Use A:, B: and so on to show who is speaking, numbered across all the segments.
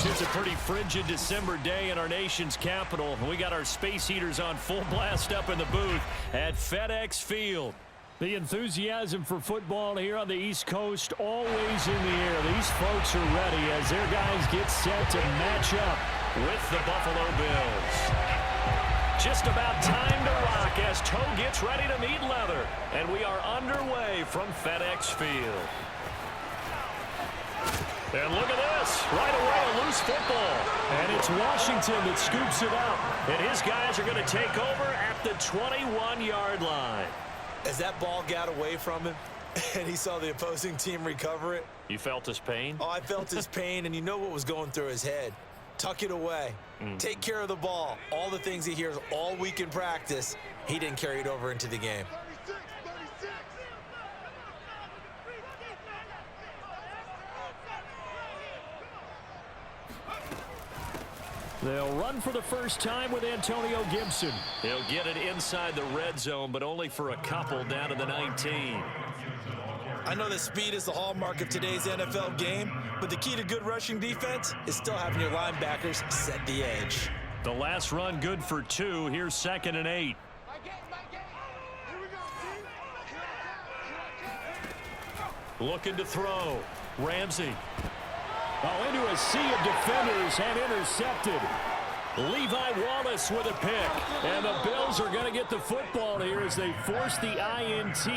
A: It's a pretty frigid December day in our nation's capital. We got our space heaters on full blast up in the booth at FedEx Field. The enthusiasm for football here on the East Coast always in the air. These folks are ready as their guys get set to match up with the Buffalo Bills. Just about time to rock as toe gets ready to meet leather. And we are underway from FedEx Field. And look at this. Right away, a loose football. And it's Washington that scoops it up. And his guys are going to take over at the 21-yard line.
B: As that ball got away from him and he saw the opposing team recover it.
A: You felt his pain?
B: Oh, I felt his pain, and you know what was going through his head. Tuck it away. Take care of the ball. All the things he hears all week in practice, he didn't carry it over into the game.
A: They'll run for the first time with Antonio Gibson. He'll get it inside the red zone, but only for a couple down to the 19.
B: I know that speed is the hallmark of today's NFL game, but the key to good rushing defense is still having your linebackers set the edge.
A: The last run good for 2. Here's 2nd and 8. Looking to throw. Ramsey. Oh, into a sea of defenders and intercepted. Levi Wallace with a pick. And the Bills are going to get the football here as they force the INT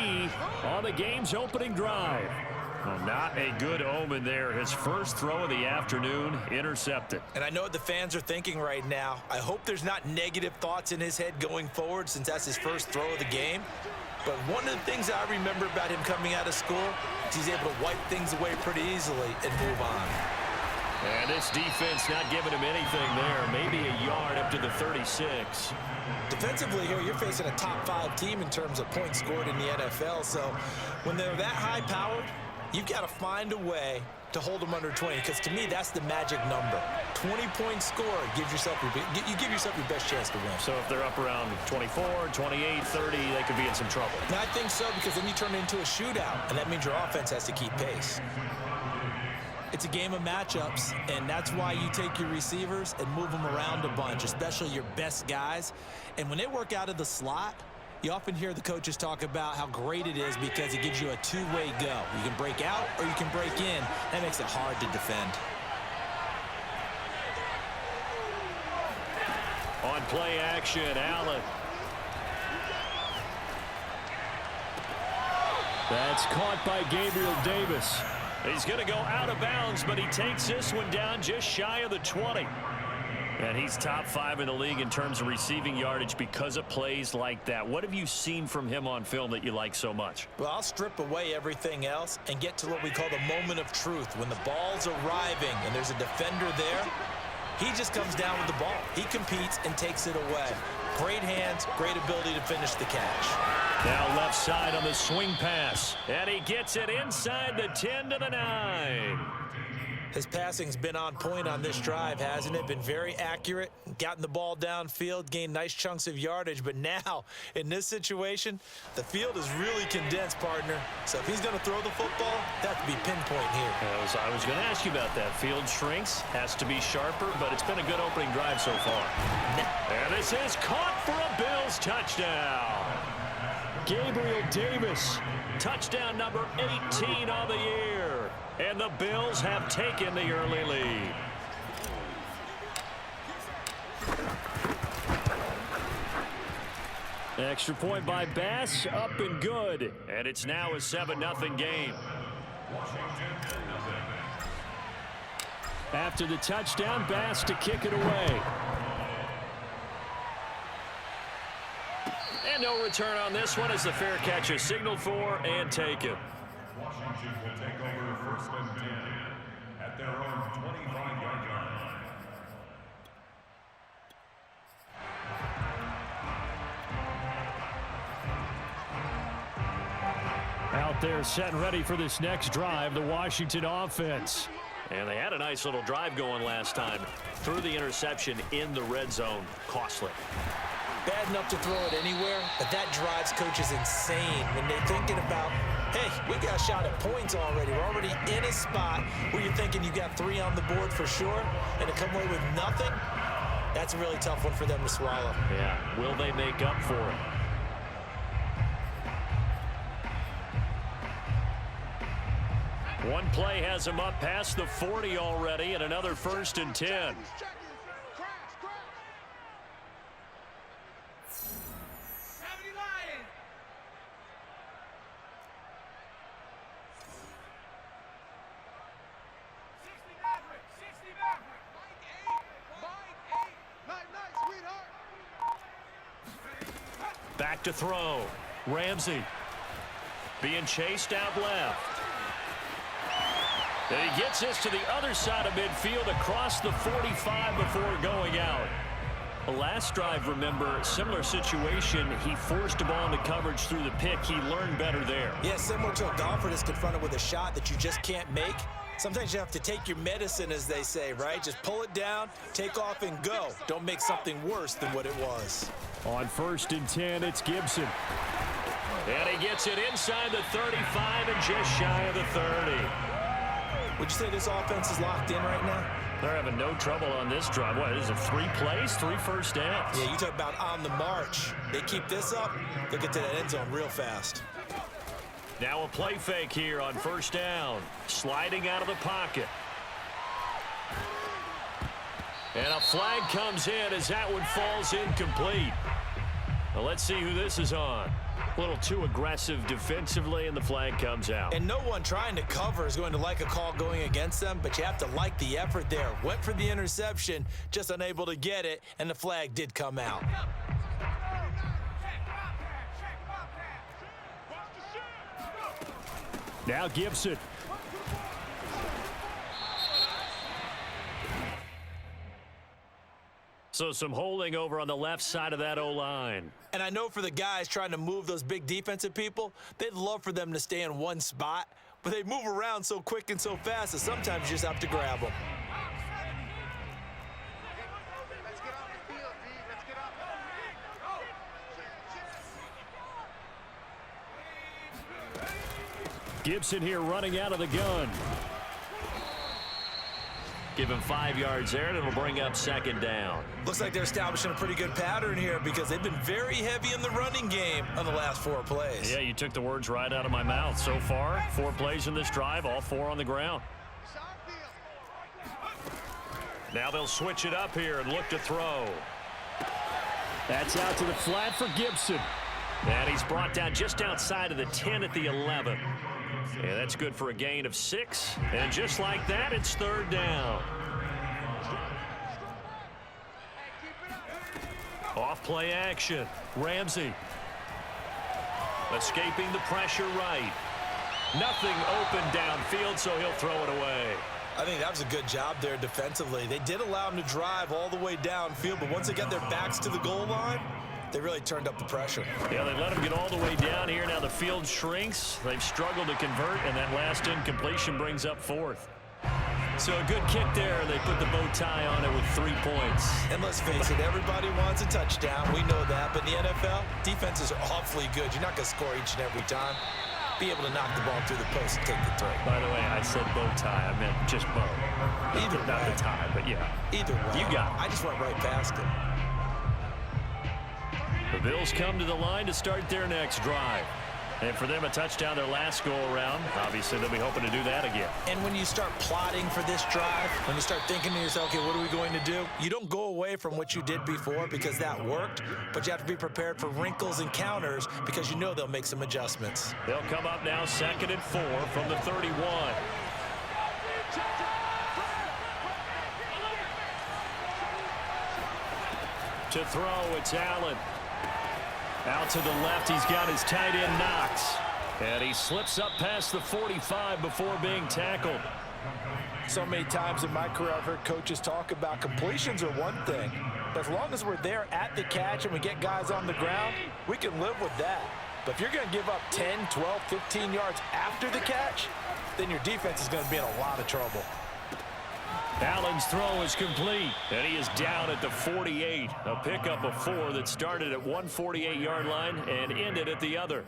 A: on the game's opening drive. Well, not a good omen there. His first throw of the afternoon, intercepted.
B: And I know what the fans are thinking right now. I hope there's not negative thoughts in his head going forward since that's his first throw of the game. But one of the things I remember about him coming out of school is he's able to wipe things away pretty easily and move on.
A: And this defense not giving him anything there. Maybe a yard up to the 36.
B: Defensively here, you're facing a top-5 team in terms of points scored in the NFL. So when they're that high-powered, you've got to find a way to hold them under 20, because to me, that's the magic number. 20 points scored gives yourself you give yourself your best chance to win.
A: So if they're up around 24, 28, 30, they could be in some trouble.
B: And I think so, because then you turn it into a shootout, and that means your offense has to keep pace. It's a game of matchups, and that's why you take your receivers and move them around a bunch, especially your best guys. And when they work out of the slot, you often hear the coaches talk about how great it is because it gives you a two-way go. You can break out or you can break in. That makes it hard to defend.
A: On play action, Allen. That's caught by Gabriel Davis. He's going to go out of bounds, but he takes this one down just shy of the 20. And he's top 5 in the league in terms of receiving yardage because of plays like that. What have you seen from him on film that you like so much?
B: Well, I'll strip away everything else and get to what we call the moment of truth. When the ball's arriving and there's a defender there, he just comes down with the ball. He competes and takes it away. Great hands, great ability to finish the catch.
A: Now left side on the swing pass. And he gets it inside the 10 to the 9.
B: His passing's been on point on this drive, hasn't it? Been very accurate, gotten the ball downfield, gained nice chunks of yardage. But now, in this situation, the field is really condensed, partner. So if he's going to throw the football, that to be pinpoint here.
A: I was going to ask you about that. Field shrinks, has to be sharper, but it's been a good opening drive so far. And this is caught for a Bills touchdown. Gabriel Davis, touchdown number 18 on the year. And the Bills have taken the early lead. Extra point by Bass, up and good. And it's now a 7-0 game. After the touchdown, Bass to kick it away. And no return on this one as the fair catch is signaled for and taken.
C: Washington will take over 1st and 10 at their own 25-yard line.
A: Out there set and ready for this next drive, the Washington offense. And they had a nice little drive going last time. Threw the interception in the red zone. Costly.
B: bad enough to throw it anywhere, but that drives coaches insane when they're thinking about, hey, we got a shot at points already. We're already in a spot where you're thinking you got 3 on the board for sure, and to come away with nothing, that's a really tough one for them to swallow.
A: Yeah, will they make up for it? One play has them up past the 40 already, and another 1st and 10. Back to throw. Ramsey being chased out left. And he gets this to the other side of midfield across the 45 before going out. The last drive, remember, similar situation. He forced a ball into coverage through the pick. He learned better there.
B: Yeah, similar to a golfer that's confronted with a shot that you just can't make. Sometimes you have to take your medicine, as they say, right? Just pull it down, take off, and go. Don't make something worse than what it was.
A: On 1st and 10, it's Gibson. And he gets it inside the 35 and just shy of the 30.
B: Would you say this offense is locked in right now?
A: They're having no trouble on this drive. What, is it 3 plays, 3 first downs?
B: Yeah, you talk about on the march. They keep this up, they'll get to that end zone real fast.
A: Now a play fake here on 1st down. Sliding out of the pocket. And a flag comes in as that one falls incomplete. Well, let's see who this is on. A little too aggressive defensively, and the flag comes out.
B: And no one trying to cover is going to like a call going against them, but you have to like the effort there. Went for the interception, just unable to get it, and the flag did come out.
A: Now Gibson. So some holding over on the left side of that O-line.
B: And I know for the guys trying to move those big defensive people, they'd love for them to stay in one spot, but they move around so quick and so fast that sometimes you just have to grab them.
A: Gibson here running out of the gun. Give him 5 yards there, and it'll bring up 2nd down.
B: Looks like they're establishing a pretty good pattern here because they've been very heavy in the running game on the last 4 plays.
A: Yeah, you took the words right out of my mouth. So far, 4 plays in this drive, all 4 on the ground. Now they'll switch it up here and look to throw. That's out to the flat for Gibson. And he's brought down just outside of the 10 at the 11. Yeah, that's good for a gain of 6. And just like that, it's 3rd down. Off play action. Ramsey. Escaping the pressure right. Nothing open downfield, so he'll throw it away.
B: I think that was a good job there defensively. They did allow him to drive all the way downfield, but once they got their backs to the goal line, they really turned up the pressure.
A: Yeah, they let him get all the way down here. Now the field shrinks. They've struggled to convert, and that last incompletion brings up 4th. So a good kick there. They put the bow tie on it with 3 points.
B: And let's face it, everybody wants a touchdown. We know that. But in the NFL, defenses are awfully good. You're not going to score each and every time. Be able to knock the ball through the post and take the throw.
A: By the way, I said bow tie. I meant just bow.
B: Either
A: not
B: way.
A: the tie, but yeah.
B: Either way.
A: You got it.
B: I just went right past it.
A: The Bills come to the line to start their next drive. And for them, a touchdown their last go-around. Obviously, they'll be hoping to do that again.
B: And when you start plotting for this drive, when you start thinking to yourself, okay, what are we going to do? You don't go away from what you did before because that worked, but you have to be prepared for wrinkles and counters because you know they'll make some adjustments.
A: They'll come up now 2nd and 4 from the 31. To throw, it's Allen. Out to the left, he's got his tight end Knox. And he slips up past the 45 before being tackled.
B: So many times in my career, I've heard coaches talk about completions are one thing. But as long as we're there at the catch and we get guys on the ground, we can live with that. But if you're going to give up 10, 12, 15 yards after the catch, then your defense is going to be in a lot of trouble.
A: Allen's throw is complete, and he is down at the 48. A pickup of 4 that started at one 48-yard line and ended at the other.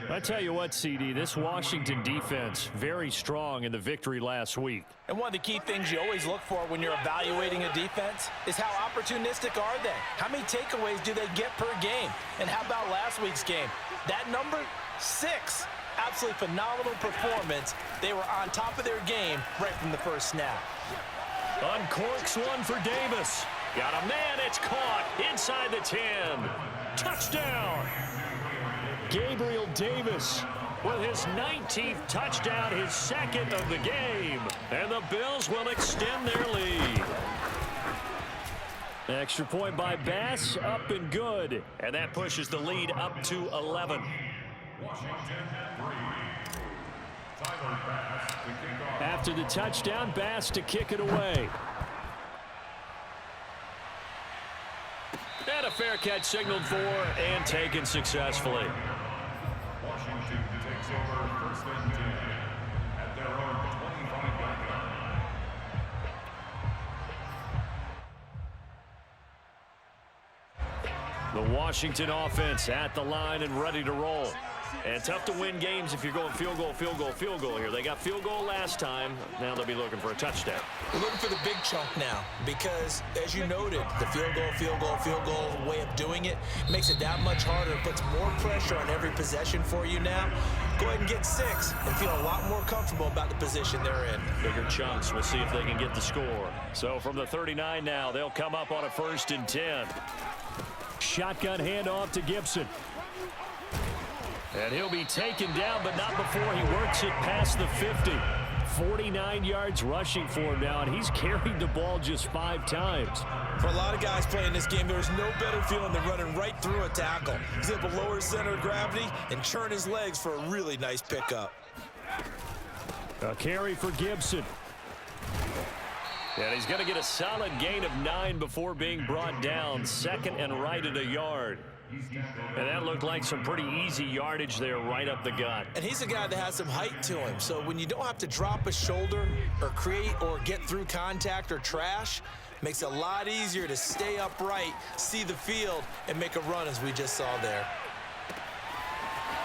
A: I tell you what, CD, this Washington defense, very strong in the victory last week.
B: And one of the key things you always look for when you're evaluating a defense is how opportunistic are they? How many takeaways do they get per game? And how about last week's game? That number, 6. Absolutely phenomenal performance. They were on top of their game right from the first snap.
A: Uncorks one for Davis. Got a man, it's caught inside the 10. Touchdown! Gabriel Davis with his 19th touchdown, his second of the game. And the Bills will extend their lead. Extra point by Bass, up and good. And that pushes the lead up to 11. After the touchdown, Bass to kick it away. And a fair catch signaled for and taken successfully.
C: Washington takes over first and 10 at their own 25-yard line.
A: The Washington offense at the line and ready to roll. And tough to win games if you're going field goal, field goal, field goal here. They got field goal last time. Now they'll be looking for a touchdown.
B: We're looking for the big chunk now because, as you noted, the field goal way of doing it makes it that much harder. It puts more pressure on every possession for you now. Go ahead and get 6 and feel a lot more comfortable about the position they're in.
A: Bigger chunks. We'll see if they can get the score. So from the 39 now, they'll come up on a 1st and 10. Shotgun handoff to Gibson. And he'll be taken down, but not before he works it past the 50. 49 yards rushing for him now, and he's carried the ball just 5 times.
B: For a lot of guys playing this game, there's no better feeling than running right through a tackle. He's able to lower his center of gravity and churn his legs for a really nice pickup.
A: A carry for Gibson. And he's going to get a solid gain of 9 before being brought down. 2nd and right at a yard. And that looked like some pretty easy yardage there right up the gut.
B: And he's a guy that has some height to him. So when you don't have to drop a shoulder or create or get through contact or trash, makes it a lot easier to stay upright, see the field, and make a run as we just saw there.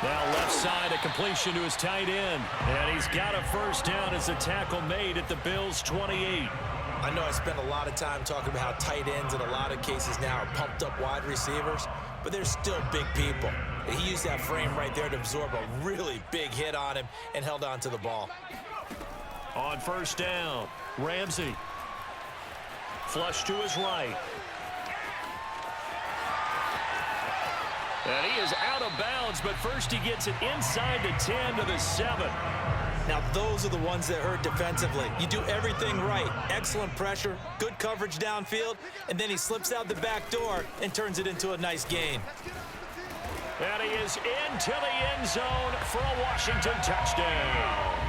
A: Now left side, a completion to his tight end. And he's got a first down as a tackle made at the Bills' 28.
B: I know I spent a lot of time talking about how tight ends in a lot of cases now are pumped up wide receivers, but they're still big people. He used that frame right there to absorb a really big hit on him and held on to the ball.
A: On first down, Ramsey. Flush to his right. And he is out of bounds, but first he gets it inside the 10 to the 7.
B: Now those are the ones that hurt defensively. You do everything right. Excellent pressure, good coverage downfield, and then he slips out the back door and turns it into a nice gain.
A: And he is into the end zone for a Washington touchdown.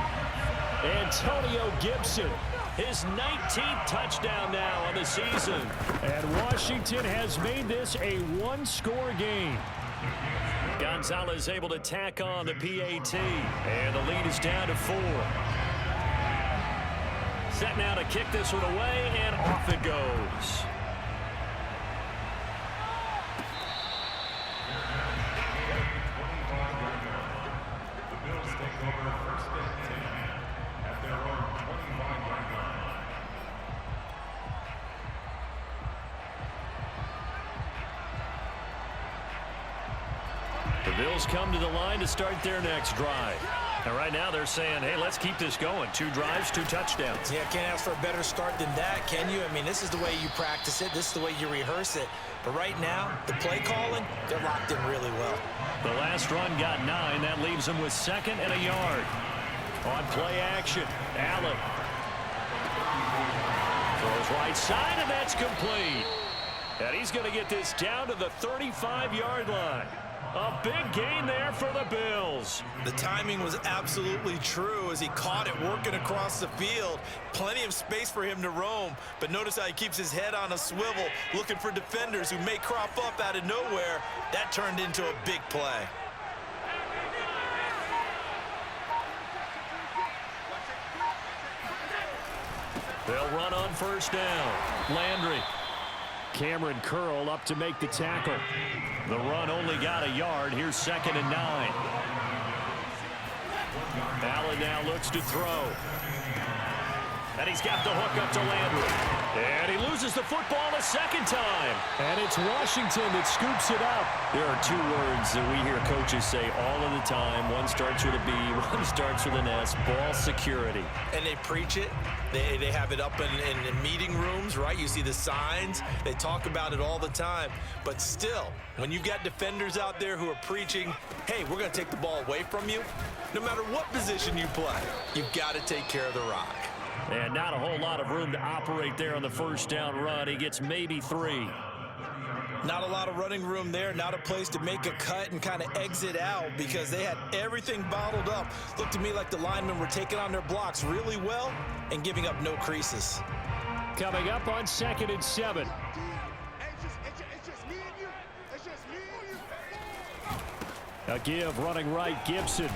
A: Antonio Gibson, his 19th touchdown now on the season. And Washington has made this a one-score game. Gonzalez able to tack on the PAT, and the lead is down to 4. Set now to kick this one away, and off it goes.
C: The Bills take over first and 10 at their own 25-yard line.
A: The Bills come to the line to start their next drive. And right now they're saying, hey, let's keep this going. 2 drives, 2 touchdowns.
B: Yeah, can't ask for a better start than that, can you? I mean, this is the way you practice it. This is the way you rehearse it. But right now, the play calling, they're locked in really well.
A: The last run got 9. That leaves them with 2nd and a yard. On play action, Allen. Throws right side, and that's complete. And he's going to get this down to the 35-yard line. A big gain there for the Bills.
B: The timing was absolutely true as he caught it working across the field. Plenty of space for him to roam, but notice how he keeps his head on a swivel, looking for defenders who may crop up out of nowhere. That turned into a big play.
A: They'll run on first down. Landry. Cameron Curl up to make the tackle. The run only got a yard. Here's 2nd and 9. Allen now looks to throw. And he's got the hook up to Landry. And he loses the football a second time. And it's Washington that scoops it up. There are 2 words that we hear coaches say all of the time. One starts with a B, one starts with an S. Ball security.
B: And they preach it. They have it up in meeting rooms, right? You see the signs. They talk about it all the time. But still, when you've got defenders out there who are preaching, hey, we're going to take the ball away from you, no matter what position you play, you've got to take care of the rock.
A: And not a whole lot of room to operate there on the first down run. He gets maybe 3.
B: Not a lot of running room there, not a place to make a cut and kind of exit out because they had everything bottled up. Looked to me like the linemen were taking on their blocks really well and giving up no creases.
A: Coming up on 2nd and 7. A give running right, Gibson.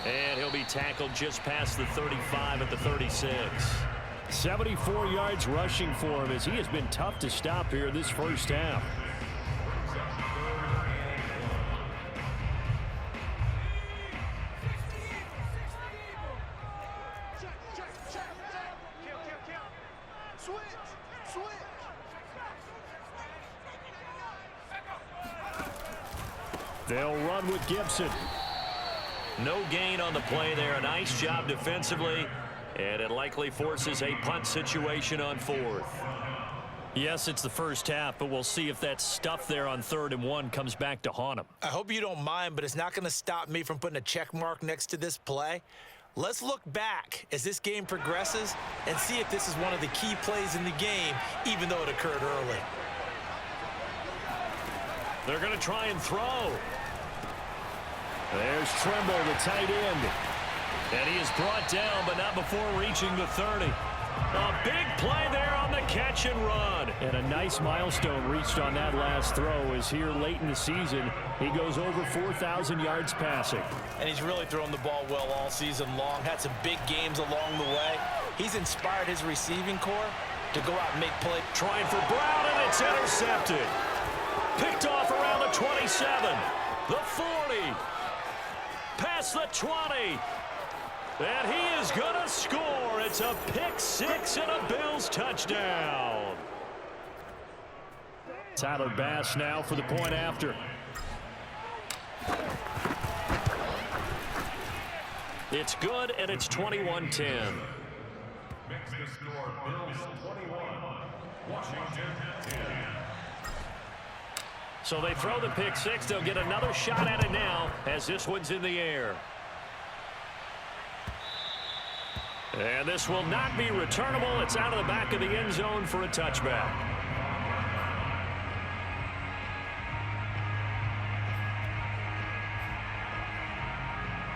A: And he'll be tackled just past the 35 at the 36. 74 yards rushing for him as he has been tough to stop here this first half. They'll run with Gibson. No gain on the play there. A nice job defensively. And it likely forces a punt situation on 4th. Yes, it's the first half, but we'll see if that stuff there on 3rd and 1 comes back to haunt him.
B: I hope you don't mind, but it's not going to stop me from putting a check mark next to this play. Let's look back as this game progresses and see if this is one of the key plays in the game, even though it occurred early.
A: They're going to try and throw. There's Trimble, the tight end. And he is brought down, but not before reaching the 30. A big play there on the catch and run. And a nice milestone reached on that last throw as here late in the season, he goes over 4,000 yards passing.
B: And he's really thrown the ball well all season long. Had some big games along the way. He's inspired his receiving corps to go out and make play.
A: Trying for Brown, and it's intercepted. Picked off around the 27, the 40, past the 20. And he is going to score. It's a pick 6 and a Bills touchdown. Tyler Bass now for the point after. It's good, and it's 21-10.
C: Makes the score Bills 21, Washington 10.
A: So they throw the pick 6. They'll get another shot at it now as this one's in the air. And this will not be returnable. It's out of the back of the end zone for a touchback.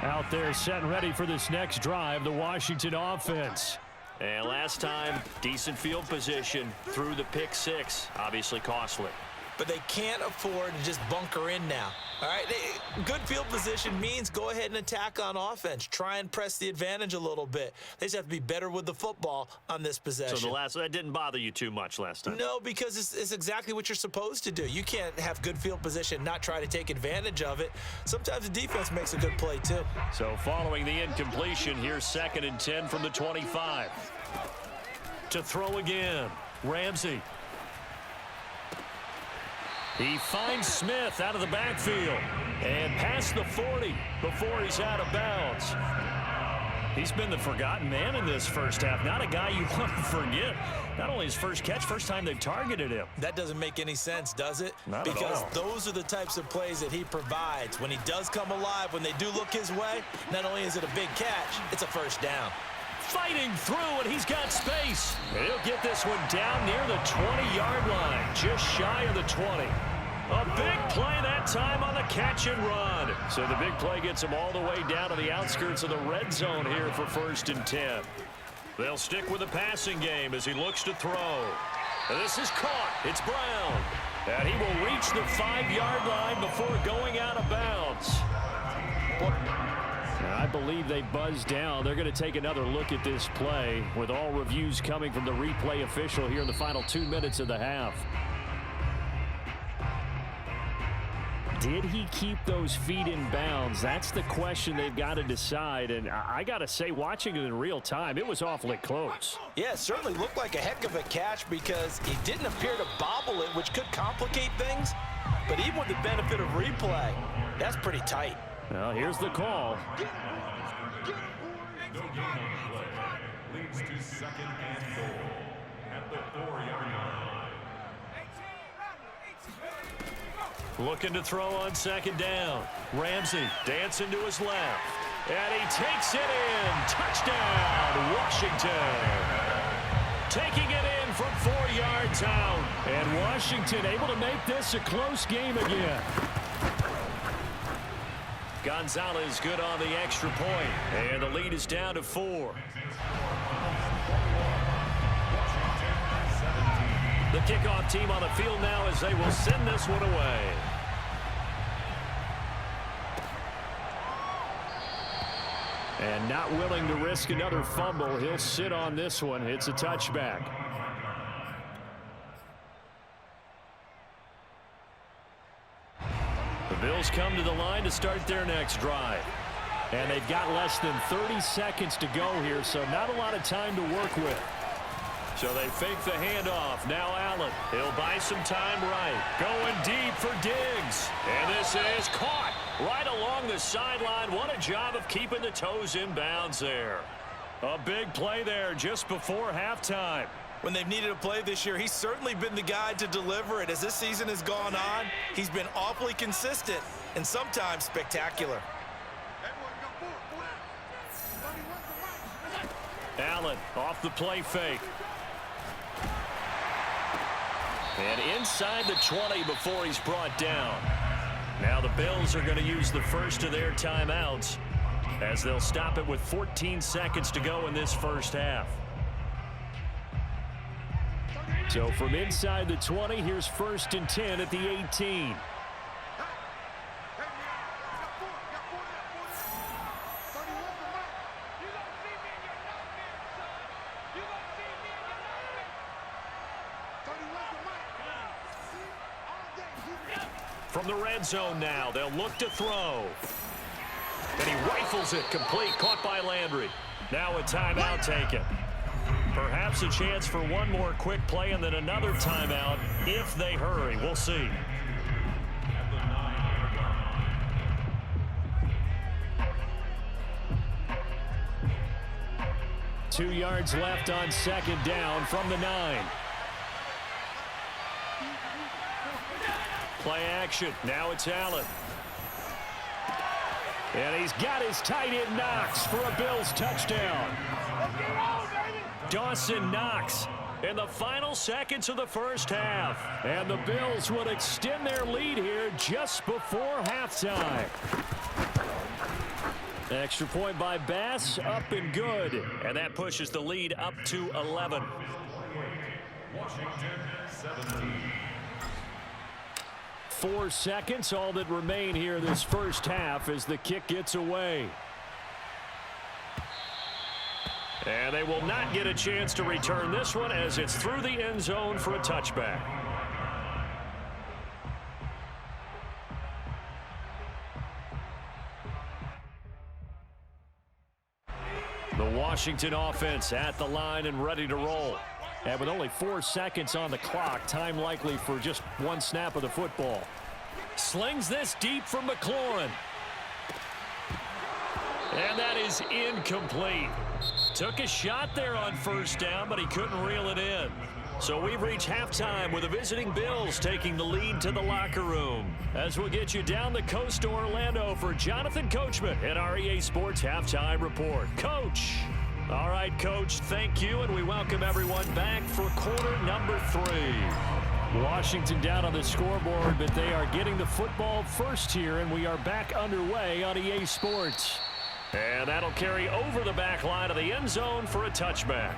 A: Out there set and ready for this next drive, the Washington offense. And last time, decent field position through the pick 6. Obviously costly.
B: But they can't afford to just bunker in now. All right, good field position means go ahead and attack on offense. Try and press the advantage a little bit. They just have to be better with the football on this possession.
A: So that didn't bother you too much last time?
B: No, because it's exactly what you're supposed to do. You can't have good field position and not try to take advantage of it. Sometimes the defense makes a good play too.
A: So following the incompletion, here's 2nd and 10 from the 25. To throw again, Ramsey. He finds Smith out of the backfield and past the 40 before he's out of bounds. He's been the forgotten man in this first half. Not a guy you want to forget. Not only his first catch, first time they've targeted him.
B: That doesn't make any sense, does it?
A: Not at
B: because
A: all.
B: Those are the types of plays that he provides. When he does come alive, when they do look his way, not only is it a big catch, it's a first down.
A: Fighting through, and he's got space. He'll get this one down near the 20-yard line, just shy of the 20. A big play that time on the catch and run. So the big play gets him all the way down to the outskirts of the red zone here for 1st and 10. They'll stick with the passing game as he looks to throw. And this is caught. It's Brown. And he will reach the 5-yard line before going out of bounds. I believe they buzzed down. They're going to take another look at this play with all reviews coming from the replay official here in the final 2 minutes of the half. Did he keep those feet in bounds? That's the question they've got to decide. And I got to say, watching it in real time, it was awfully close.
B: Yeah, it certainly looked like a heck of a catch because he didn't appear to bobble it, which could complicate things. But even with the benefit of replay, that's pretty tight.
A: Well, here's the call.
C: No gain on the play. Leads to second and goal at the 4-yard line.
A: Looking to throw on second down. Ramsey dancing to his left. And he takes it in. Touchdown, Washington. Taking it in from 4 yards out. And Washington able to make this a close game again. Gonzalez good on the extra point. And the lead is down to 4. The kickoff team on the field now as they will send this one away. And not willing to risk another fumble. He'll sit on this one. It's a touchback. The Bills come to the line to start their next drive. And they've got less than 30 seconds to go here, so not a lot of time to work with. So they fake the handoff. Now Allen. He'll buy some time right. Going deep for Diggs. And this is caught right along the sideline. What a job of keeping the toes in bounds there. A big play there just before halftime.
B: When they've needed a play this year, he's certainly been the guy to deliver it. As this season has gone on, he's been awfully consistent and sometimes spectacular.
A: Allen off the play fake. And inside the 20 before he's brought down. Now the Bills are going to use the first of their timeouts as they'll stop it with 14 seconds to go in this first half. So from inside the 20, here's 1st and 10 at the 18. From the red zone now, they'll look to throw. And he rifles it complete, caught by Landry. Now a timeout taken. Perhaps a chance for one more quick play and then another timeout if they hurry. We'll see. 2 yards left on second down from the 9. Play action. Now it's Allen. And he's got his tight end Knox for a Bills touchdown. Dawson Knox in the final seconds of the first half. And the Bills would extend their lead here just before halftime. Extra point by Bass, up and good. And that pushes the lead up to 11.
C: Washington 17.
A: 4 seconds, all that remain here this first half as the kick gets away. And they will not get a chance to return this one as it's through the end zone for a touchback. The Washington offense at the line and ready to roll. And with only 4 seconds on the clock, time likely for just one snap of the football. Slings this deep from McLaurin. And that is incomplete. Took a shot there on first down, but he couldn't reel it in. So we've reached halftime with the visiting Bills taking the lead to the locker room. As we'll get you down the coast to Orlando for Jonathan Coachman at our EA Sports Halftime Report. Coach. All right, Coach, thank you, and we welcome everyone back for quarter number 3. Washington down on the scoreboard, but they are getting the football first here, and we are back underway on EA Sports. And that'll carry over the back line of the end zone for a touchback.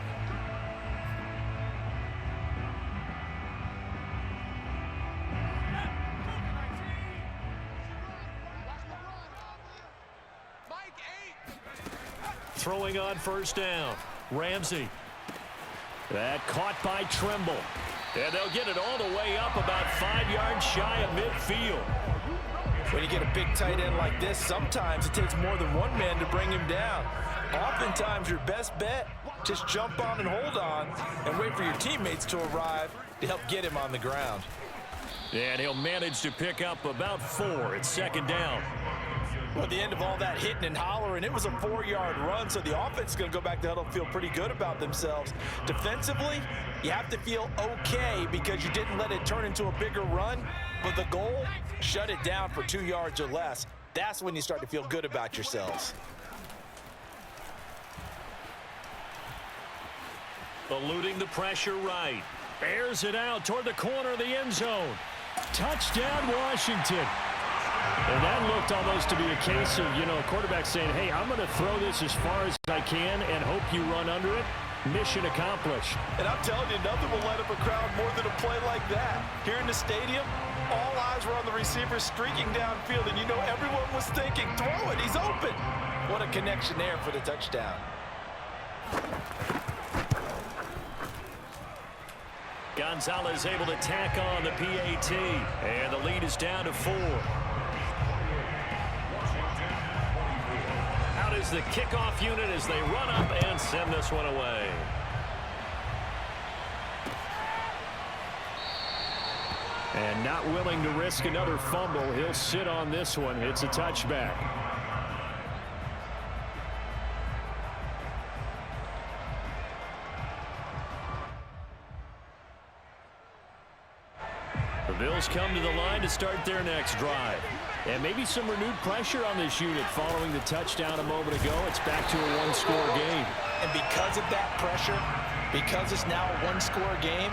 A: throwing on first down. Ramsey. That caught by Trimble. And they'll get it all the way up about 5 yards shy of midfield.
B: When you get a big tight end like this, sometimes it takes more than one man to bring him down. Oftentimes, your best bet, just jump on and hold on and wait for your teammates to arrive to help get him on the ground.
A: And he'll manage to pick up about 4 at second down.
B: Well, at the end of all that hitting and hollering, it was a 4-yard run, so the offense is going to go back to huddle and feel pretty good about themselves. Defensively, you have to feel okay because you didn't let it turn into a bigger run, but the goal, shut it down for 2 yards or less. That's when you start to feel good about yourselves.
A: Eluding the pressure right. Airs it out toward the corner of the end zone. Touchdown, Washington. And that looked almost to be a case of, quarterback saying, hey, I'm going to throw this as far as I can and hope you run under it. Mission accomplished.
B: And I'm telling you, nothing will light up a crowd more than a play like that. Here in the stadium, all eyes were on the receiver streaking downfield, and everyone was thinking, throw it, he's open. What a connection there for the touchdown.
A: Gonzalez able to tack on the PAT, and the lead is down to 4. Out is the kickoff unit as they run up and send this one away. And not willing to risk another fumble, he'll sit on this one. It's a touchback. The Bills come to the line to start their next drive. And maybe some renewed pressure on this unit following the touchdown a moment ago. It's back to a one-score game.
B: And because of that pressure, because it's now a one-score game,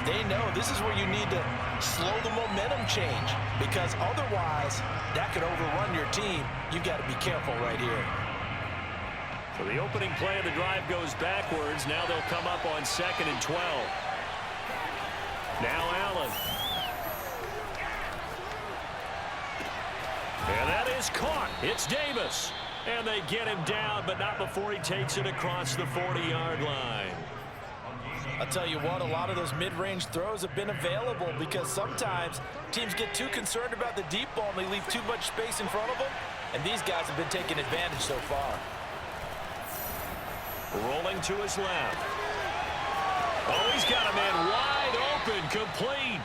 B: they know this is where you need to slow the momentum change, because otherwise that could overrun your team. You've got to be careful right here.
A: So the opening play of the drive goes backwards. Now they'll come up on 2nd and 12. Now Allen. And that is caught. It's Davis. And they get him down, but not before he takes it across the 40-yard line.
B: I'll tell you what, a lot of those mid-range throws have been available because sometimes teams get too concerned about the deep ball and they leave too much space in front of them, and these guys have been taking advantage so far.
A: Rolling to his left. Oh, he's got a man wide open, complete.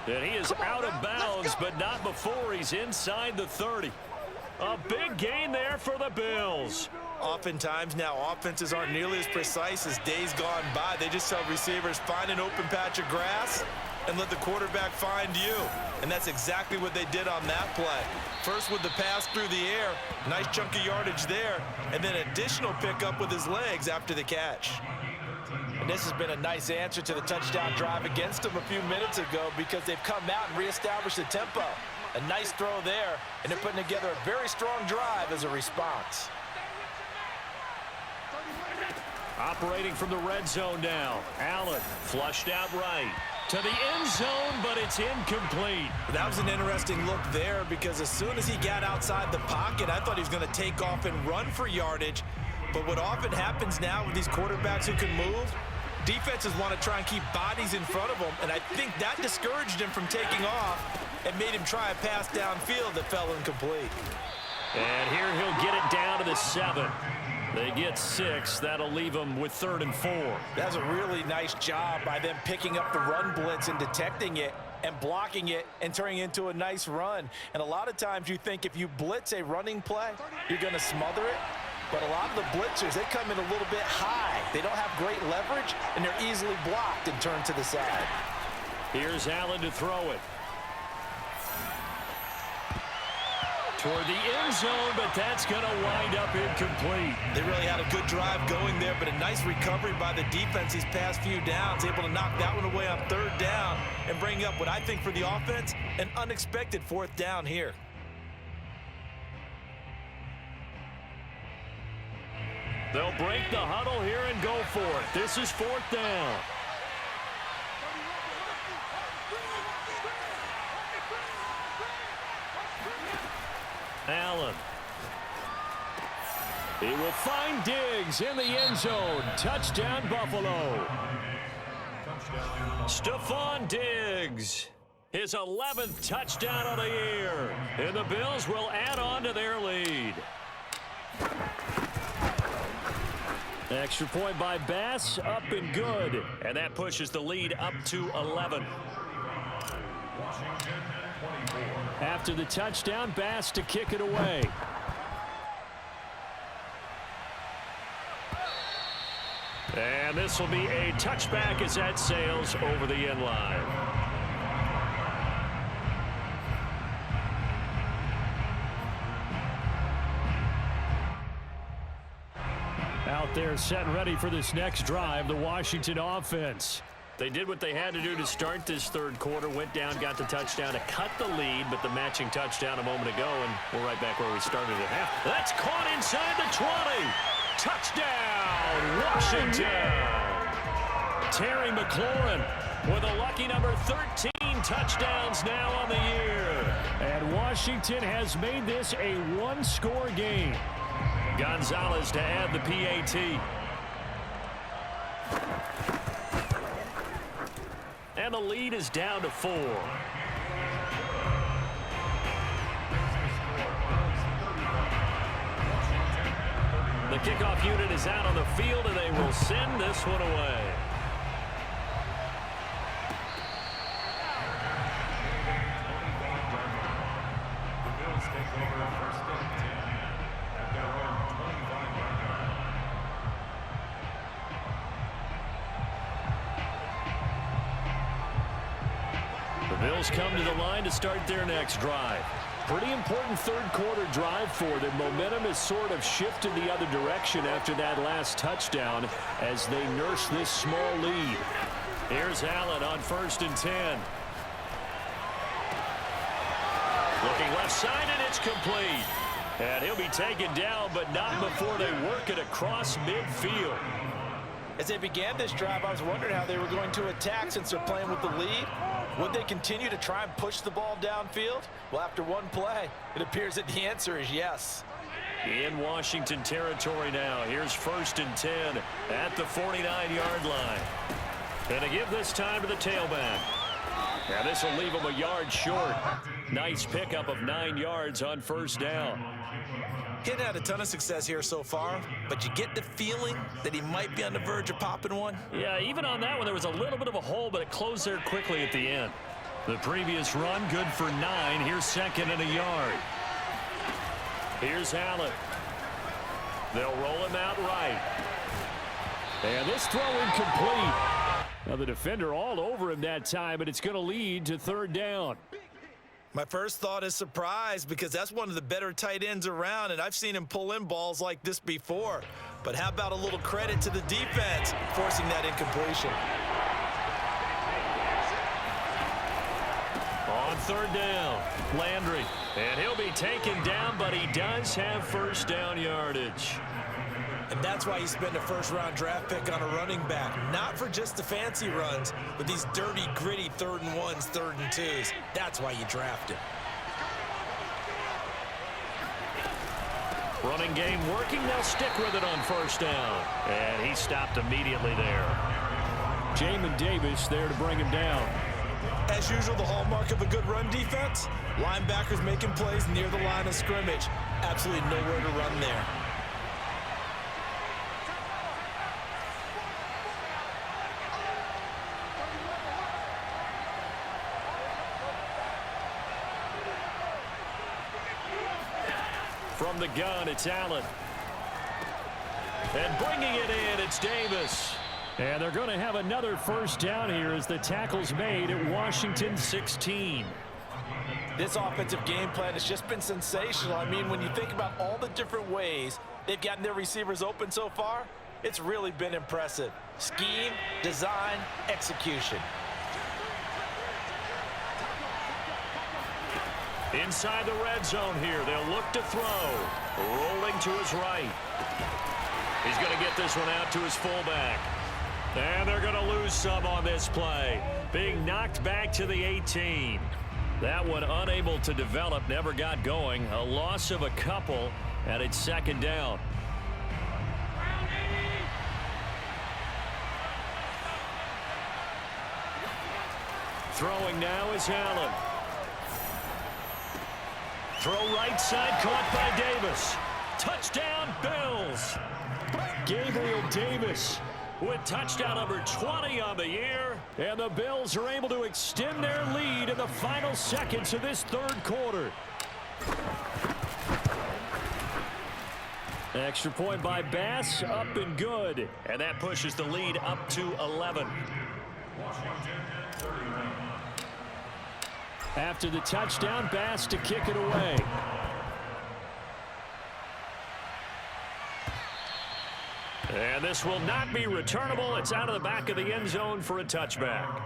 A: And he is out of bounds, but not before he's inside the 30. A big gain there for the Bills.
B: Oftentimes now offenses aren't nearly as precise as days gone by. They just tell receivers, find an open patch of grass and let the quarterback find you. And that's exactly what they did on that play. First with the pass through the air, nice chunk of yardage there, and then additional pickup with his legs after the catch. And this has been a nice answer to the touchdown drive against them a few minutes ago because they've come out and reestablished the tempo. A nice throw there, and they're putting together a very strong drive as a response.
A: Operating from the red zone now. Allen flushed out right to the end zone, but it's incomplete.
B: That was an interesting look there because as soon as he got outside the pocket, I thought he was going to take off and run for yardage. But what often happens now with these quarterbacks who can move, defenses want to try and keep bodies in front of them, and I think that discouraged him from taking off and made him try a pass downfield that fell incomplete.
A: And here he'll get it down to the 7. They get 6. That'll leave them with 3rd and 4.
B: That's a really nice job by them picking up the run blitz and detecting it and blocking it and turning it into a nice run. And a lot of times you think if you blitz a running play, you're going to smother it. But a lot of the blitzers, they come in a little bit high. They don't have great leverage, and they're easily blocked and turned to the side.
A: Here's Allen to throw it. Toward the end zone, but that's going to wind up incomplete.
B: They really had a good drive going there, but a nice recovery by the defense these past few downs, able to knock that one away on 3rd down and bring up what I think for the offense, an unexpected 4th down here.
A: They'll break the huddle here and go for it. This is 4th down. Allen. He He will find Diggs in the end zone. Touchdown, Buffalo. Stephon Diggs, his 11th touchdown of the year. And the Bills will add on to their lead. Extra point by Bass, up and good. And that pushes the lead up to 11. After the touchdown, Bass to kick it away. And this will be a touchback as that sails over the end line. Out there set and ready for this next drive, the Washington offense. They did what they had to do to start this third quarter, went down, got the touchdown to cut the lead, but the matching touchdown a moment ago, and we're right back where we started at half. That's caught inside the 20. Touchdown, Washington. Terry McLaurin with a lucky number 13 touchdowns now on the year. And Washington has made this a one-score game. Gonzalez to add the PAT. And the lead is down to 4. The kickoff unit is out on the field, and they will send this one away.
C: The Bills take over first and 10 at their own 25-yard line.
A: The Bills come to the line to start their next drive. Pretty important third quarter drive for them. Momentum has sort of shifted the other direction after that last touchdown as they nurse this small lead. Here's Allen on 1st and 10. Looking left side, and it's complete. And he'll be taken down, but not before they work it across midfield.
B: As they began this drive, I was wondering how they were going to attack since they're playing with the lead. Would they continue to try and push the ball downfield? Well, after one play, it appears that the answer is yes.
A: In Washington territory now. Here's 1st and 10 at the 49-yard line. And to give this time to the tailback. Now this will leave him a yard short. Nice pickup of 9 yards on 1st down.
B: He hadn't had a ton of success here so far, but you get the feeling that he might be on the verge of popping one.
A: Yeah, even on that one, there was a little bit of a hole, but it closed there quickly at the end. The previous run, good for 9. Here's 2nd and a yard. Here's Allen. They'll roll him out right. And this throw incomplete. Now the defender all over him that time, but it's going to lead to 3rd down.
B: My first thought is surprise because that's one of the better tight ends around, and I've seen him pull in balls like this before. But how about a little credit to the defense forcing that incompletion?
A: On 3rd down, Landry. And he'll be taken down, but he does have 1st down yardage.
B: And that's why you spend a first-round draft pick on a running back. Not for just the fancy runs, but these dirty, gritty 3rd and 1s, 3rd and 2s. That's why you draft him.
A: Running game working. They'll stick with it on 1st down. And he stopped immediately there. Jamin Davis there to bring him down.
B: As usual, the hallmark of a good run defense, linebackers making plays near the line of scrimmage. Absolutely nowhere to run there.
A: From the gun, it's Allen. And bringing it in, it's Davis. And they're going to have another 1st down here as the tackle's made at Washington 16.
B: This offensive game plan has just been sensational. I mean, when you think about all the different ways they've gotten their receivers open so far, it's really been impressive. Scheme, design, execution.
A: Inside the red zone here, they'll look to throw. Rolling to his right. He's going to get this one out to his fullback. And they're going to lose some on this play. Being knocked back to the 18. That one unable to develop, never got going. A loss of a couple, and it's 2nd down. Throwing now is Allen. Throw right side, caught by Davis. Touchdown, Bills. Gabriel Davis with touchdown number 20 on the year. And the Bills are able to extend their lead in the final seconds of this third quarter. Extra point by Bass, up and good. And that pushes the lead up to 11. After the touchdown, Bass to kick it away. And this will not be returnable. It's out of the back of the end zone for a touchback.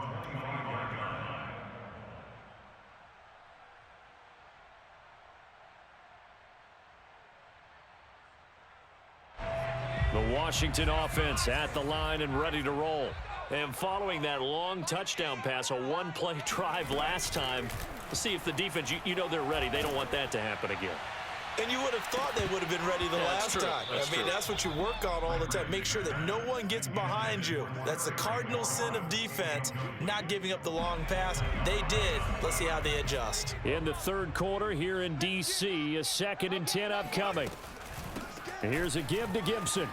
A: The Washington offense at the line and ready to roll. And following that long touchdown pass, a one-play drive last time, let's see if the defense, you know they're ready. They don't want that to happen again.
B: And you would have thought they would have been ready the last time. That's what you work on all the time. Make sure that no one gets behind you. That's the cardinal sin of defense, not giving up the long pass. They did. Let's see how they adjust.
A: In the third quarter here in D.C., a 2nd and 10 upcoming. Here's a give to Gibson.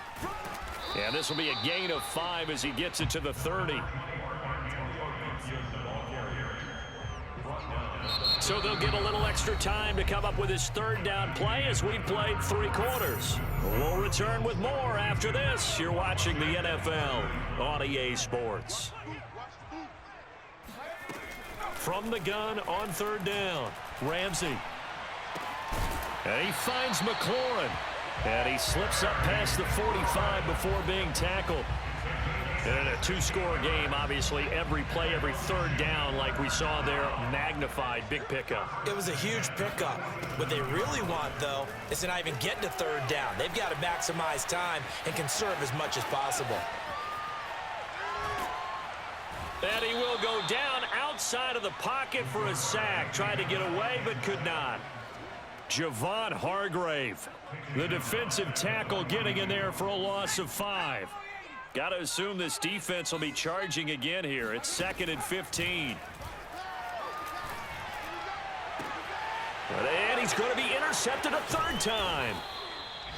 A: And this will be a gain of 5 as he gets it to the 30. So they'll get a little extra time to come up with his third down play as we've played 3 quarters. We'll return with more after this. You're watching the NFL on EA Sports. From the gun on 3rd down, Ramsey. And he finds McLaurin. And he slips up past the 45 before being tackled. And in a 2-score game, obviously, every play, every 3rd down, like we saw there, magnified, big pickup.
B: It was a huge pickup. What they really want, though, is to not even get to 3rd down. They've got to maximize time and conserve as much as possible.
A: And he will go down outside of the pocket for a sack. Tried to get away, but could not. Javon Hargrave, the defensive tackle, getting in there for a loss of 5. Got to assume this defense will be charging again here. It's 2nd and 15. And he's going to be intercepted a 3rd time.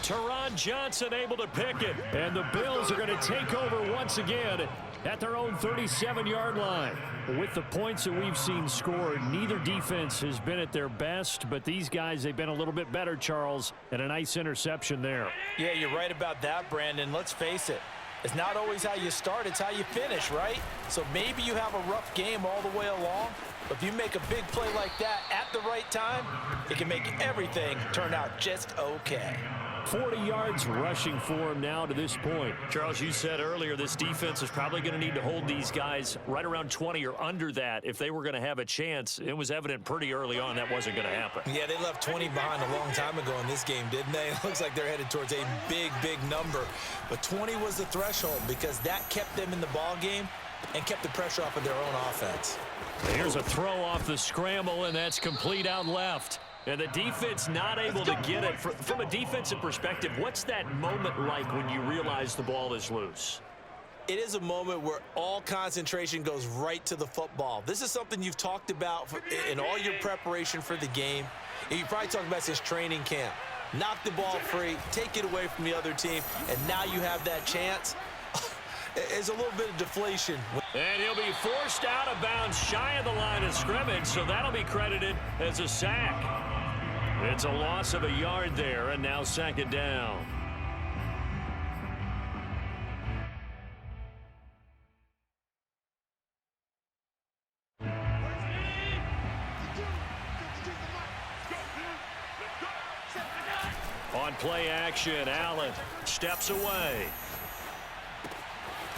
A: Teron Johnson able to pick it. And the Bills are going to take over once again at their own 37-yard line. With the points that we've seen scored, neither defense has been at their best, but these guys, they've been a little bit better, Charles, and a nice interception there.
B: Yeah, you're right about that, Brandon. Let's face it. It's not always how you start, it's how you finish, right? So maybe you have a rough game all the way along, but if you make a big play like that at the right time, it can make everything turn out just okay.
A: 40 yards rushing for him now to this point. Charles, you said earlier this defense is probably going to need to hold these guys right around 20 or under that if they were going to have a chance. It was evident pretty early on that wasn't going to happen.
B: Yeah, they left 20 behind a long time ago in this game, didn't they? It looks like they're headed towards a big, big number. But 20 was the threshold because that kept them in the ball game and kept the pressure off of their own offense.
A: Here's a throw off the scramble, and that's complete out left. And the defense not able to get it. From a defensive perspective, what's that moment like when you realize the ball is loose?
B: It is a moment where all concentration goes right to the football. This is something you've talked about in all your preparation for the game. And you probably talked about since training camp. Knock the ball free, take it away from the other team, and now you have that chance. There's a little bit of deflation.
A: And he'll be forced out of bounds shy of the line of scrimmage, so that'll be credited as a sack. It's a loss of a yard there, and now 2nd down. On play action, Allen steps away.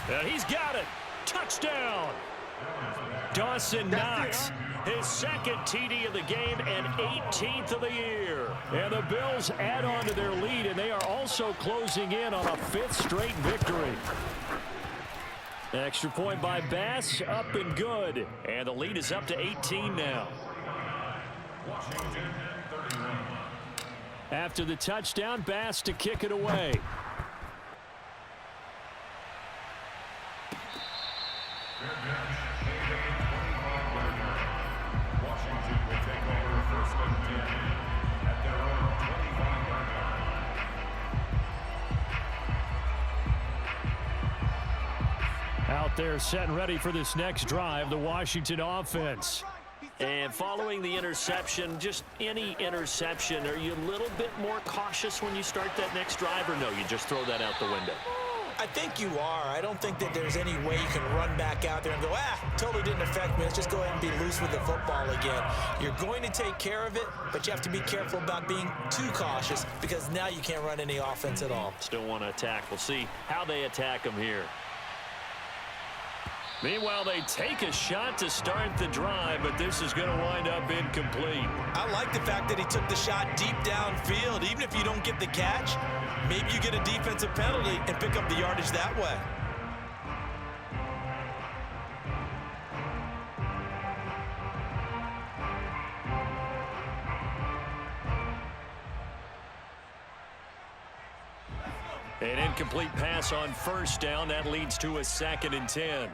A: And he's got it. Touchdown. Dawson Knox, his 2nd TD of the game and 18th of the year. And the Bills add on to their lead, and they are also closing in on a 5th straight victory. Extra point by Bass, up and good. And the lead is up to 18 now. After the touchdown, Bass to kick it away. out there set and ready for this next drive, the Washington offense.
D: And following the interception, just any interception, are you a little bit more cautious when you start that next drive, or no, you just throw that out the window?
B: I think you are. I don't think that there's any way you can run back out there and go, totally didn't affect me. Let's just go ahead and be loose with the football again. You're going to take care of it, but you have to be careful about being too cautious because now you can't run any offense at all.
D: Still want to attack. We'll see how they attack them here.
A: Meanwhile, they take a shot to start the drive, but this is going to wind up incomplete.
B: I like the fact that he took the shot deep downfield. Even if you don't get the catch, maybe you get a defensive penalty and pick up the yardage that way.
A: An incomplete pass on first down. That leads to a 2nd and 10.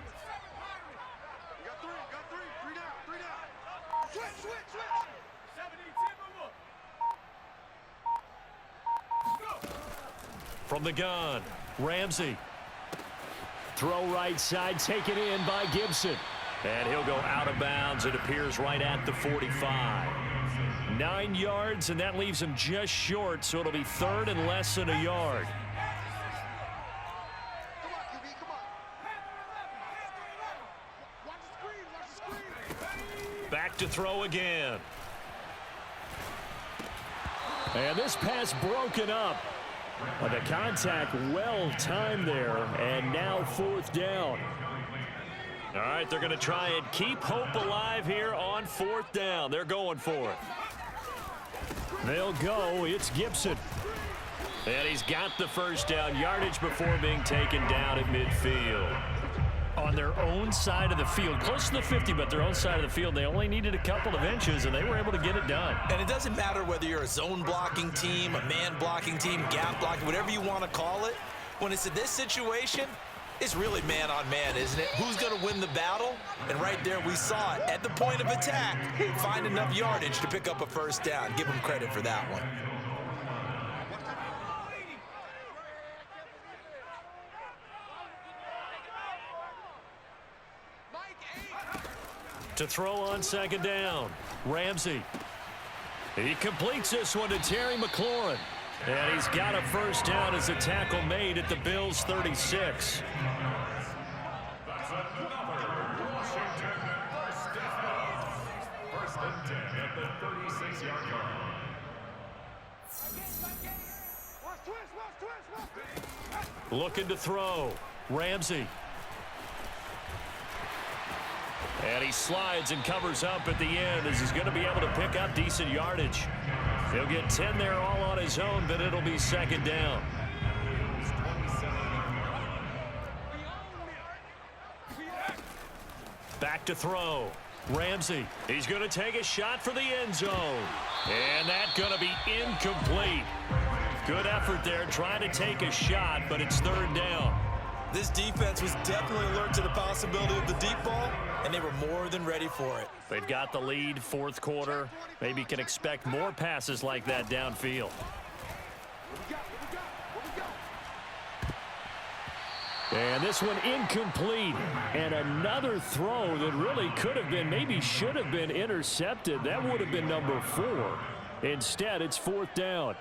A: From the gun, Ramsey. Throw right side, taken in by Gibson. And he'll go out of bounds. It appears right at the 45. 9 yards, and that leaves him just short, so it'll be 3rd and less than a yard. Back to throw again. And this pass broken up. But the contact well timed there, and now 4th down. All right, they're going to try and keep hope alive here on 4th down. They're going for it. They'll go. It's Gibson. And he's got the first down yardage before being taken down at midfield. On their own side of the field, close to the 50, but their own side of the field, they only needed a couple of inches, and they were able to get it done.
B: And it doesn't matter whether you're a zone blocking team, a man blocking team, gap blocking, whatever you want to call it. When it's in this situation, it's really man on man, isn't it? Who's going to win the battle? And right there, we saw it at the point of attack, find enough yardage to pick up a first down. Give them credit for that one.
A: To throw on 2nd down, Ramsey. He completes this one to Terry McLaurin. And he's got a first down as a tackle made at the Bills' 36.
C: That's another Washington first down. 1st and 10 at the 36-yard line.
A: Looking to throw, Ramsey. And he slides and covers up at the end as he's going to be able to pick up decent yardage. He'll get 10 there all on his own, but it'll be 2nd down. Back to throw. Ramsey. He's going to take a shot for the end zone. And that's going to be incomplete. Good effort there trying to take a shot, but it's 3rd down.
B: This defense was definitely alert to the possibility of the deep ball, and they were more than ready for it.
A: They've got the lead, 4th quarter. Maybe can expect more passes like that downfield. And this one incomplete. And another throw that really could have been, maybe should have been intercepted. That would have been number 4. Instead, it's 4th down.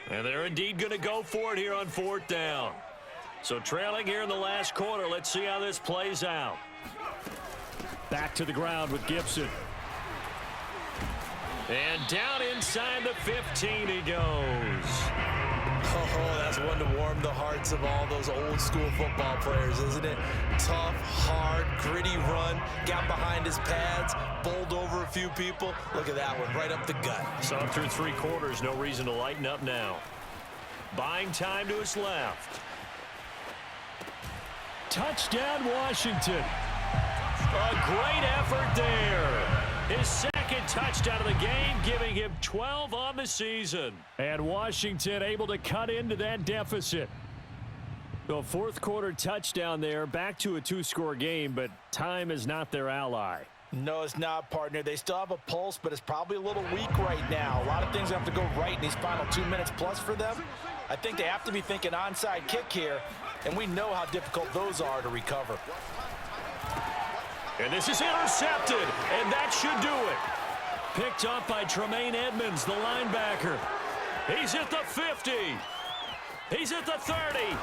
A: And they're indeed going to go for it here on 4th down. So trailing here in the last quarter. Let's see how this plays out. Back to the ground with Gibson. And down inside the 15 he goes.
B: Oh, that's one to warm the hearts of all those old school football players, isn't it? Tough, hard, gritty run, got behind his pads, bowled over a few people. Look at that one, right up the gut.
A: So up through 3 quarters, no reason to lighten up now. Buying time to his left. Touchdown, Washington. A great effort there. His second touchdown of the game, giving him 12 on the season. And Washington able to cut into that deficit. The 4th quarter touchdown there, back to a 2-score game, but time is not their ally.
B: No, it's not, partner. They still have a pulse, but it's probably a little weak right now. A lot of things have to go right in these final 2 minutes plus for them. I think they have to be thinking onside kick here, and we know how difficult those are to recover.
A: And this is intercepted, and that should do it. Picked up by Tremaine Edmonds, the linebacker. He's at the 50. He's at the 30.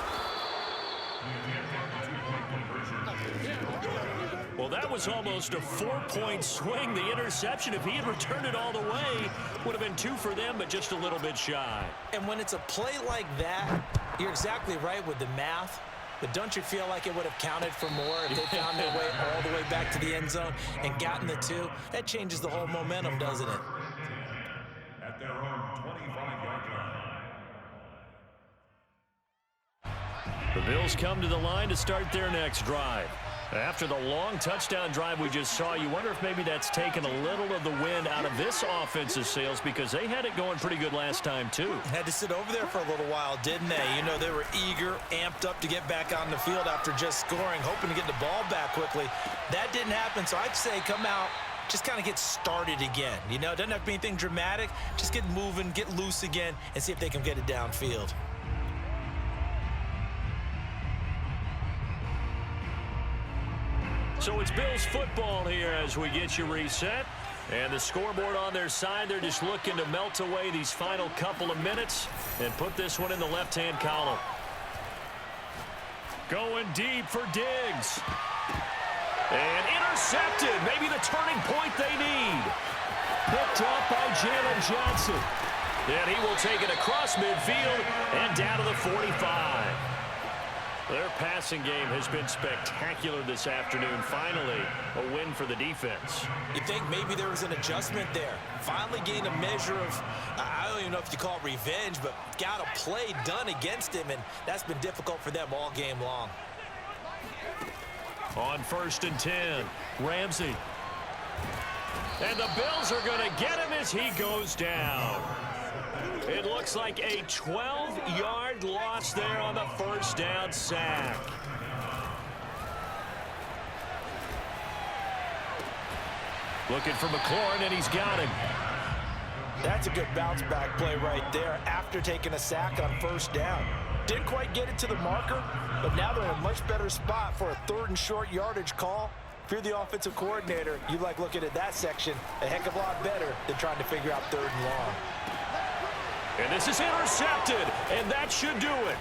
A: Well, that was almost a 4-point swing. The interception, if he had returned it all the way, would have been 2 for them, but just a little bit shy.
B: And when it's a play like that, you're exactly right with the math. But don't you feel like it would have counted for more if they found their way all the way back to the end zone and gotten the 2? That changes the whole momentum, doesn't it?
C: At their own 25-yard line.
A: The Bills come to the line to start their next drive. After the long touchdown drive we just saw, you wonder if maybe that's taken a little of the wind out of this offensive sails, because they had it going pretty good last time too.
B: Had to sit over there for a little while, didn't they? You know, they were eager, amped up to get back on the field after just scoring, hoping to get the ball back quickly. That didn't happen, so I'd say come out, just kind of get started again. You know, it doesn't have to be anything dramatic. Just get moving, get loose again, and see if they can get it downfield.
A: So it's Bills football here as we get you reset. And the scoreboard on their side, they're just looking to melt away these final couple of minutes and put this one in the left-hand column. Going deep for Diggs. And intercepted. Maybe the turning point they need. Picked up by Jalen Johnson. And he will take it across midfield and down to the 45. Their passing game has been spectacular this afternoon. Finally, a win for the defense.
B: You think maybe there was an adjustment there. Finally gained a measure of, I don't even know if you call it revenge, but got a play done against him, and that's been difficult for them all game long.
A: On 1st and 10, Ramsey. And the Bills are going to get him as he goes down. It looks like a 12-yard loss there on the first down sack. Looking for McLaurin, and he's got him.
B: That's a good bounce-back play right there after taking a sack on first down. Didn't quite get it to the marker, but now they're in a much better spot for a 3rd and short yardage call. If you're the offensive coordinator, you like looking at that section a heck of a lot better than trying to figure out 3rd and long.
A: And this is intercepted, and that should do it.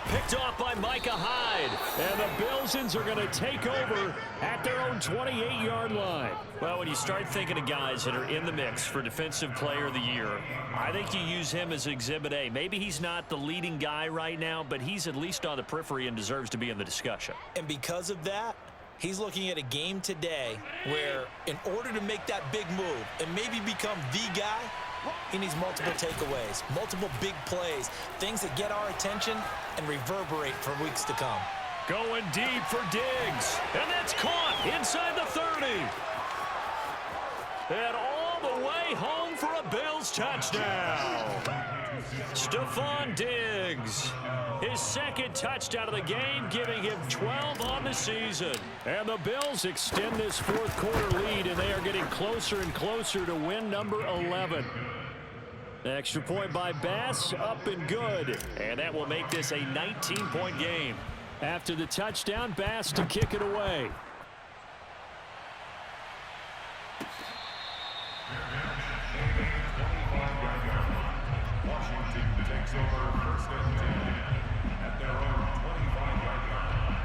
A: Picked off by Micah Hyde. And the Bilsons are going to take over at their own 28-yard line. Well, when you start thinking of guys that are in the mix for Defensive Player of the Year, I think you use him as Exhibit A. Maybe he's not the leading guy right now, but he's at least on the periphery and deserves to be in the discussion.
B: And because of that, he's looking at a game today where in order to make that big move and maybe become the guy, he needs multiple takeaways, multiple big plays, things that get our attention and reverberate for weeks to come.
A: Going deep for Diggs. And that's caught inside the 30. And all the way home for a Bills touchdown. Stephon Diggs. His 2nd touchdown of the game, giving him 12 on the season. And the Bills extend this 4th quarter lead, and they are getting closer and closer to win number 11. Extra point by Bass, up and good. And that will make this a 19-point game. After the touchdown, Bass to kick it away.
C: Washington takes over 1st and 10 at their own 25-yard line.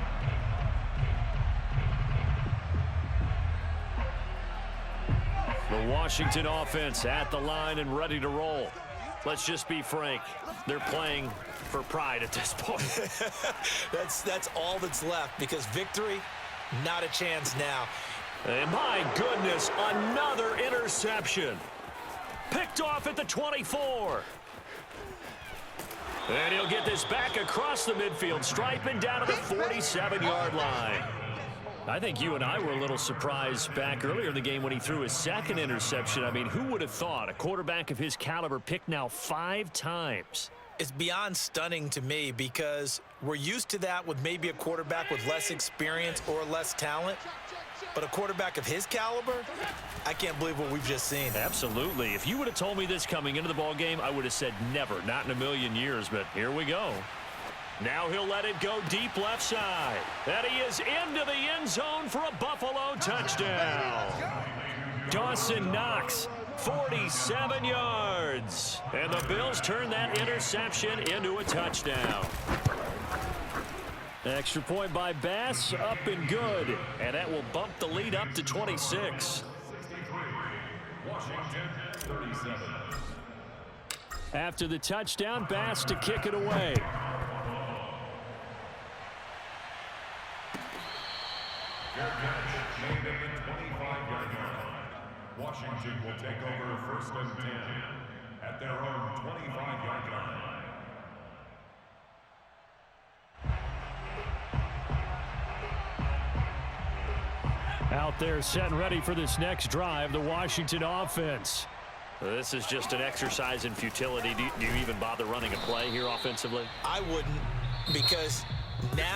A: The Washington offense at the line and ready to roll. Let's just be frank. They're playing for pride at this point.
B: That's all that's left, because victory, not a chance now.
A: And my goodness, another interception. Picked off at the 24. And he'll get this back across the midfield stripe and down to the 47-yard line. I think you and I were a little surprised back earlier in the game when he threw his 2nd interception. I mean, who would have thought a quarterback of his caliber picked now 5 times?
B: It's beyond stunning to me because we're used to that with maybe a quarterback with less experience or less talent. But a quarterback of his caliber, I can't believe what we've just seen.
A: Absolutely. If you would have told me this coming into the ball game, I would have said never, not in a million years, but here we go. Now he'll let it go deep left side. And he is into the end zone for a Buffalo touchdown. Dawson Knox, 47 yards. And the Bills turn that interception into a touchdown. Extra point by Bass, up and good. And that will bump the lead up to 26.
C: Washington 37.
A: After the touchdown, Bass to kick it away.
C: Fair catch made at the 25-yard line. Washington will take over first and 10 at their own 25-yard line.
A: Out there set and ready for this next drive, the Washington offense.
D: This is just an exercise in futility. Do you even bother running a play here offensively?
B: I wouldn't, because now